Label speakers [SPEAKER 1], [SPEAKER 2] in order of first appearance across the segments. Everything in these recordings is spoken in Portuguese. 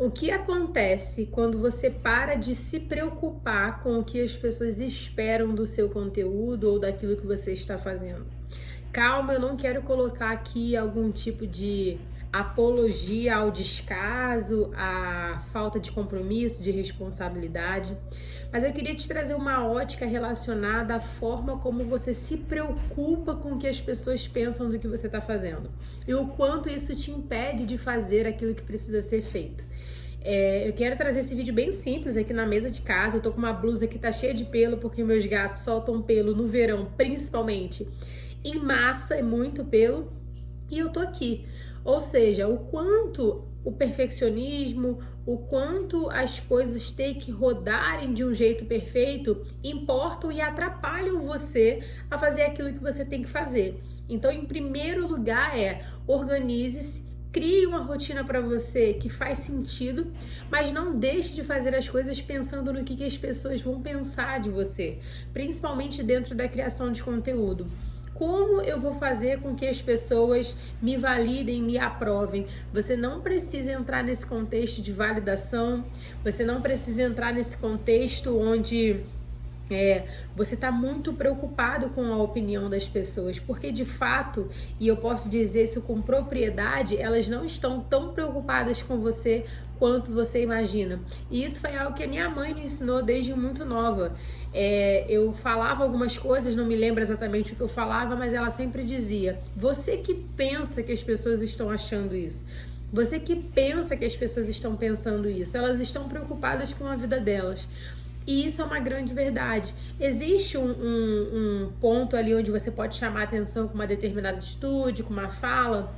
[SPEAKER 1] O que acontece quando você para de se preocupar com o que as pessoas esperam do seu conteúdo ou daquilo que você está fazendo? Calma, eu não quero colocar aqui algum tipo de apologia ao descaso, à falta de compromisso, de responsabilidade, mas eu queria te trazer uma ótica relacionada à forma como você se preocupa com o que as pessoas pensam do que você está fazendo e o quanto isso te impede de fazer aquilo que precisa ser feito. Eu quero trazer esse vídeo bem simples aqui na mesa de casa. Eu tô com uma blusa que tá cheia de pelo porque meus gatos soltam pelo no verão, principalmente em massa, é muito pelo, e eu tô aqui. Ou seja, o quanto o perfeccionismo, o quanto as coisas têm que rodarem de um jeito perfeito importam e atrapalham você a fazer aquilo que você tem que fazer. Então, em primeiro lugar, organize-se. Crie uma rotina para você que faz sentido, mas não deixe de fazer as coisas pensando no que as pessoas vão pensar de você, principalmente dentro da criação de conteúdo. Como eu vou fazer com que as pessoas me validem, me aprovem? Você não precisa entrar nesse contexto de validação, você não precisa entrar nesse contexto onde você está muito preocupado com a opinião das pessoas, porque de fato, e eu posso dizer isso com propriedade, elas não estão tão preocupadas com você quanto você imagina. E isso foi algo que a minha mãe me ensinou desde muito nova. Eu falava algumas coisas, não me lembro exatamente o que eu falava, mas ela sempre dizia: você que pensa que as pessoas estão achando isso, você que pensa que as pessoas estão pensando isso, elas estão preocupadas com a vida delas. E isso é uma grande verdade. Existe um ponto ali onde você pode chamar atenção com uma determinada atitude, com uma fala,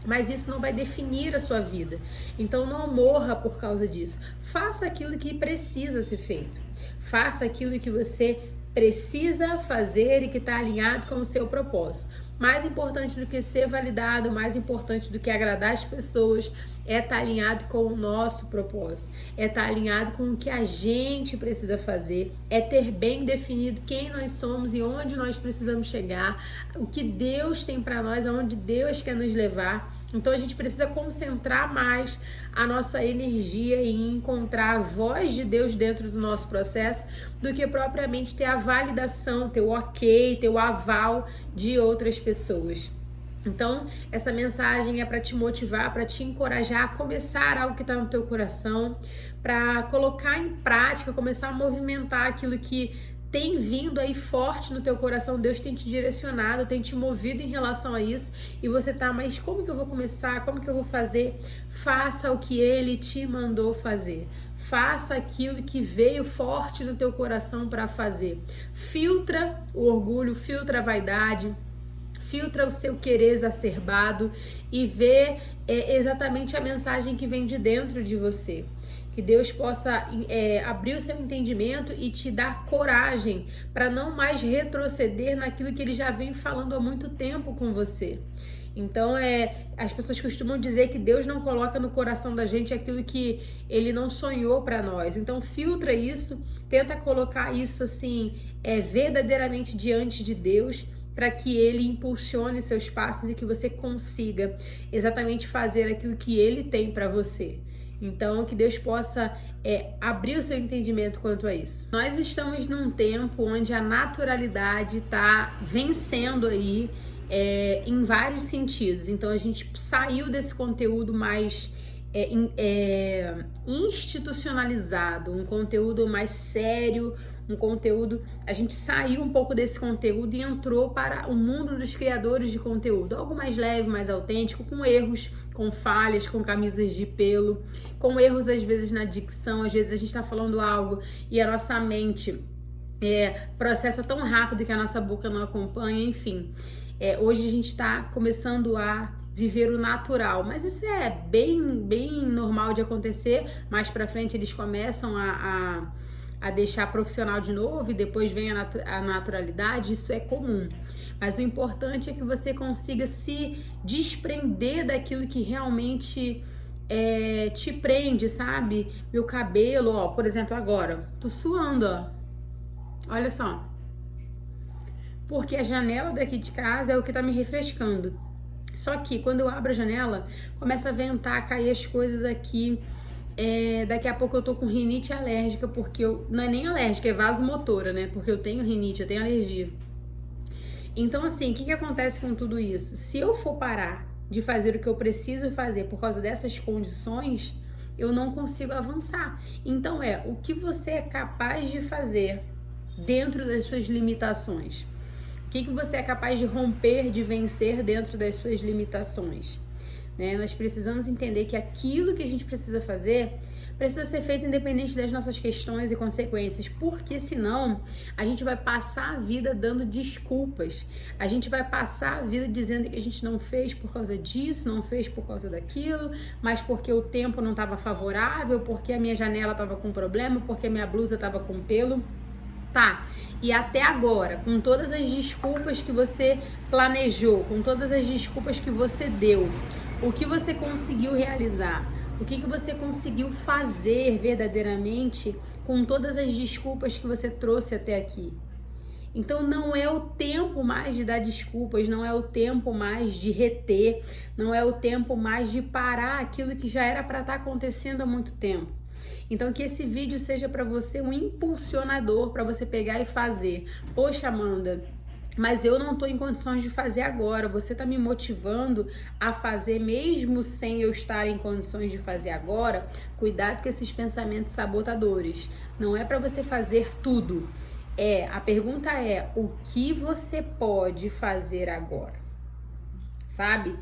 [SPEAKER 1] mas isso não vai definir a sua vida. Então não morra por causa disso. Faça aquilo que precisa ser feito. Faça aquilo que você precisa fazer e que está alinhado com o seu propósito. Mais importante do que ser validado, mais importante do que agradar as pessoas, é estar alinhado com o nosso propósito, é estar alinhado com o que a gente precisa fazer, é ter bem definido quem nós somos e onde nós precisamos chegar, o que Deus tem para nós, aonde Deus quer nos levar. Então a gente precisa concentrar mais a nossa energia em encontrar a voz de Deus dentro do nosso processo do que propriamente ter a validação, ter o ok, ter o aval de outras pessoas. Então, essa mensagem é para te motivar, para te encorajar a começar algo que está no teu coração, para colocar em prática, começar a movimentar aquilo que tem vindo aí forte no teu coração. Deus tem te direcionado, tem te movido em relação a isso, e você tá, mas como que eu vou começar? Como que eu vou fazer? Faça o que Ele te mandou fazer. Faça aquilo que veio forte no teu coração para fazer. Filtra o orgulho, filtra a vaidade, filtra o seu querer exacerbado e vê exatamente a mensagem que vem de dentro de você. Que Deus possa abrir o seu entendimento e te dar coragem para não mais retroceder naquilo que Ele já vem falando há muito tempo com você. Então, as pessoas costumam dizer que Deus não coloca no coração da gente aquilo que Ele não sonhou para nós. Então, filtra isso, tenta colocar isso assim, verdadeiramente diante de Deus, para que Ele impulsione seus passos e que você consiga exatamente fazer aquilo que Ele tem para você. Então, que Deus possa abrir o seu entendimento quanto a isso. Nós estamos num tempo onde a naturalidade está vencendo aí em vários sentidos. Então, a gente saiu desse conteúdo mais institucionalizado, um conteúdo mais sério, um conteúdo, a gente saiu um pouco desse conteúdo e entrou para o mundo dos criadores de conteúdo, algo mais leve, mais autêntico, com erros, com falhas, com camisas de pelo, com erros às vezes na dicção. Às vezes a gente está falando algo e a nossa mente processa tão rápido que a nossa boca não acompanha, enfim. Hoje a gente está começando a viver o natural, mas isso é bem normal de acontecer. Mais pra frente eles começam a deixar profissional de novo e depois vem a naturalidade. Isso é comum, mas o importante é que você consiga se desprender daquilo que realmente te prende, sabe? Meu cabelo, ó, por exemplo, agora tô suando, ó, olha só, porque a janela daqui de casa é o que tá me refrescando. Só que quando eu abro a janela, começa a ventar, cair as coisas aqui. daqui a pouco eu tô com rinite alérgica, porque não é nem alérgica, é vasomotora, né? Porque eu tenho rinite, eu tenho alergia. Então, assim, o que acontece com tudo isso? Se eu for parar de fazer o que eu preciso fazer por causa dessas condições, eu não consigo avançar. Então, o que você é capaz de fazer dentro das suas limitações? O que você é capaz de romper, de vencer dentro das suas limitações? Né? Nós precisamos entender que aquilo que a gente precisa fazer precisa ser feito independente das nossas questões e consequências, porque senão a gente vai passar a vida dando desculpas, a gente vai passar a vida dizendo que a gente não fez por causa disso, não fez por causa daquilo, mas porque o tempo não estava favorável, porque a minha janela estava com problema, porque a minha blusa estava com pelo. Tá, e até agora, com todas as desculpas que você planejou, com todas as desculpas que você deu, o que você conseguiu realizar? O que você conseguiu fazer verdadeiramente com todas as desculpas que você trouxe até aqui? Então não é o tempo mais de dar desculpas, não é o tempo mais de reter, não é o tempo mais de parar aquilo que já era para estar acontecendo há muito tempo. Então que esse vídeo seja para você um impulsionador para você pegar e fazer. Poxa, Amanda, mas eu não estou em condições de fazer agora, você está me motivando a fazer mesmo sem eu estar em condições de fazer agora. Cuidado com esses pensamentos sabotadores, não é para você fazer tudo, a pergunta é o que você pode fazer agora, sabe?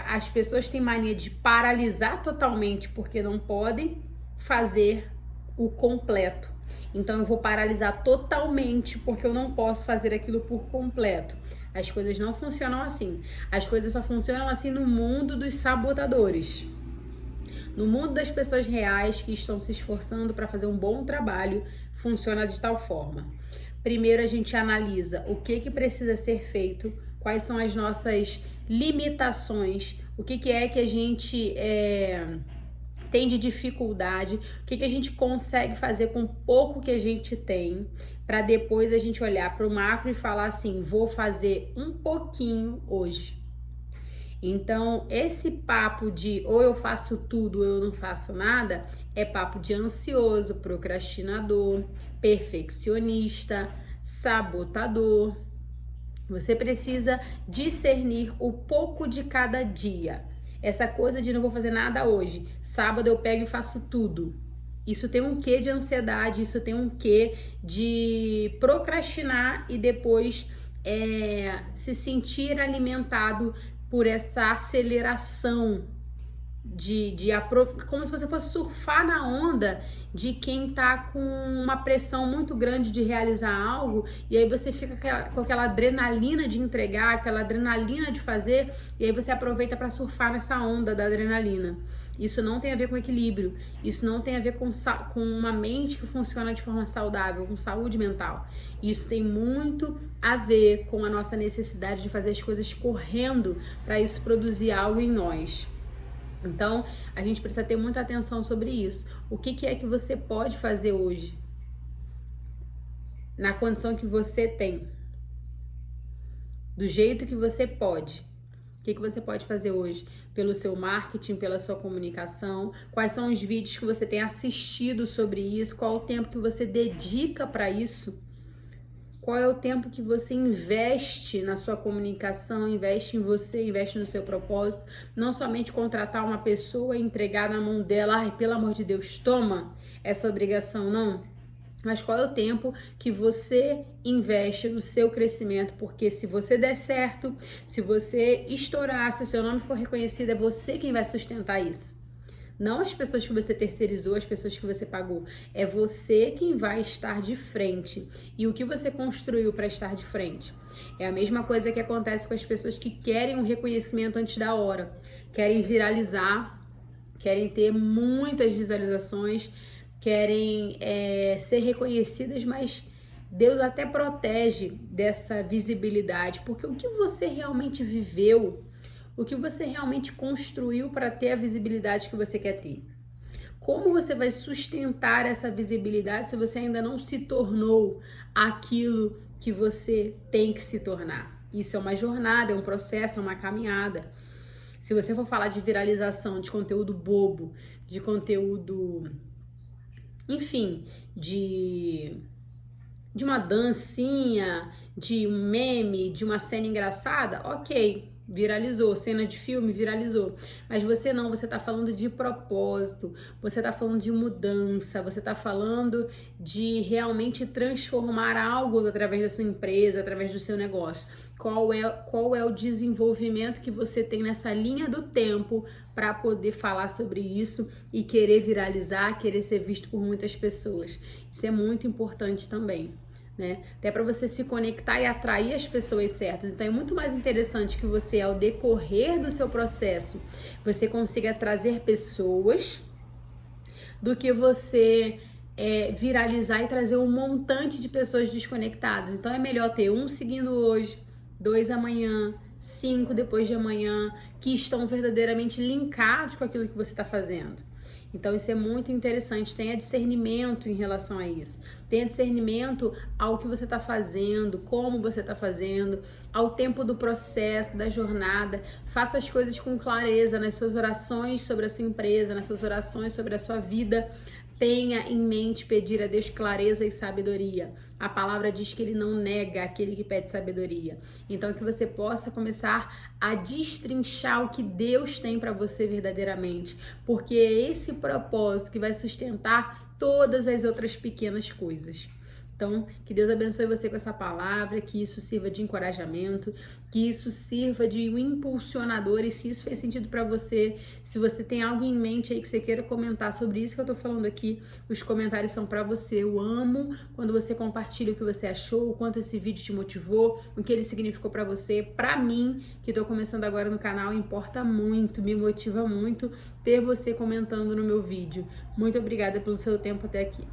[SPEAKER 1] As pessoas têm mania de paralisar totalmente porque não podem fazer o completo. Então eu vou paralisar totalmente porque eu não posso fazer aquilo por completo. As coisas não funcionam assim. As coisas só funcionam assim no mundo dos sabotadores. No mundo das pessoas reais que estão se esforçando para fazer um bom trabalho, funciona de tal forma. Primeiro a gente analisa o que precisa ser feito, quais são as nossas limitações, o que é que a gente tem de dificuldade, o que a gente consegue fazer com o pouco que a gente tem, para depois a gente olhar para o macro e falar assim, vou fazer um pouquinho hoje. Então, esse papo de ou eu faço tudo ou eu não faço nada, é papo de ansioso, procrastinador, perfeccionista, sabotador. Você precisa discernir o pouco de cada dia. Essa coisa de não vou fazer nada hoje, sábado eu pego e faço tudo. Isso tem um quê de ansiedade, isso tem um quê de procrastinar e depois se sentir alimentado por essa aceleração como se você fosse surfar na onda de quem tá com uma pressão muito grande de realizar algo, e aí você fica com aquela adrenalina de entregar, aquela adrenalina de fazer, e aí você aproveita para surfar nessa onda da adrenalina. Isso não tem a ver com equilíbrio, isso não tem a ver com uma mente que funciona de forma saudável, com saúde mental. Isso tem muito a ver com a nossa necessidade de fazer as coisas correndo para isso produzir algo em nós. Então, a gente precisa ter muita atenção sobre isso. O que é que você pode fazer hoje? Na condição que você tem. Do jeito que você pode. O que você pode fazer hoje? Pelo seu marketing, pela sua comunicação? Quais são os vídeos que você tem assistido sobre isso? Qual o tempo que você dedica para isso? Qual é o tempo que você investe na sua comunicação, investe em você, investe no seu propósito? Não somente contratar uma pessoa e entregar na mão dela, ai, pelo amor de Deus, toma essa obrigação, não. Mas qual é o tempo que você investe no seu crescimento? Porque se você der certo, se você estourar, se o seu nome for reconhecido, é você quem vai sustentar isso. Não as pessoas que você terceirizou, as pessoas que você pagou. É você quem vai estar de frente. E o que você construiu para estar de frente? É a mesma coisa que acontece com as pessoas que querem um reconhecimento antes da hora. Querem viralizar, querem ter muitas visualizações, querem ser reconhecidas, mas Deus até protege dessa visibilidade. Porque o que você realmente viveu, o que você realmente construiu para ter a visibilidade que você quer ter? Como você vai sustentar essa visibilidade se você ainda não se tornou aquilo que você tem que se tornar? Isso é uma jornada, é um processo, é uma caminhada. Se você for falar de viralização, de conteúdo bobo, de conteúdo, enfim, de uma dancinha, de um meme, de uma cena engraçada, ok, viralizou, cena de filme viralizou. Mas você não, você tá falando de propósito, você tá falando de mudança, você tá falando de realmente transformar algo através da sua empresa, através do seu negócio. Qual é o desenvolvimento que você tem nessa linha do tempo para poder falar sobre isso e querer viralizar, querer ser visto por muitas pessoas. Isso é muito importante também. Né? Até para você se conectar e atrair as pessoas certas. Então é muito mais interessante que você, ao decorrer do seu processo, você consiga trazer pessoas do que você viralizar e trazer um montante de pessoas desconectadas. Então é melhor ter um seguindo hoje, 2 amanhã, 5 depois de amanhã, que estão verdadeiramente linkados com aquilo que você está fazendo. Então isso é muito interessante, tenha discernimento em relação a isso. Tenha discernimento ao que você está fazendo, como você está fazendo, ao tempo do processo, da jornada. Faça as coisas com clareza nas suas orações sobre a sua empresa, nas suas orações sobre a sua vida. Tenha em mente pedir a Deus clareza e sabedoria. A palavra diz que Ele não nega aquele que pede sabedoria. Então que você possa começar a destrinchar o que Deus tem para você verdadeiramente. Porque é esse propósito que vai sustentar todas as outras pequenas coisas. Então, que Deus abençoe você com essa palavra, que isso sirva de encorajamento, que isso sirva de um impulsionador, e se isso fez sentido para você, se você tem algo em mente aí que você queira comentar sobre isso que eu tô falando aqui, os comentários são para você. Eu amo quando você compartilha o que você achou, o quanto esse vídeo te motivou, o que ele significou para você. Para mim, que tô começando agora no canal, importa muito, me motiva muito ter você comentando no meu vídeo. Muito obrigada pelo seu tempo até aqui.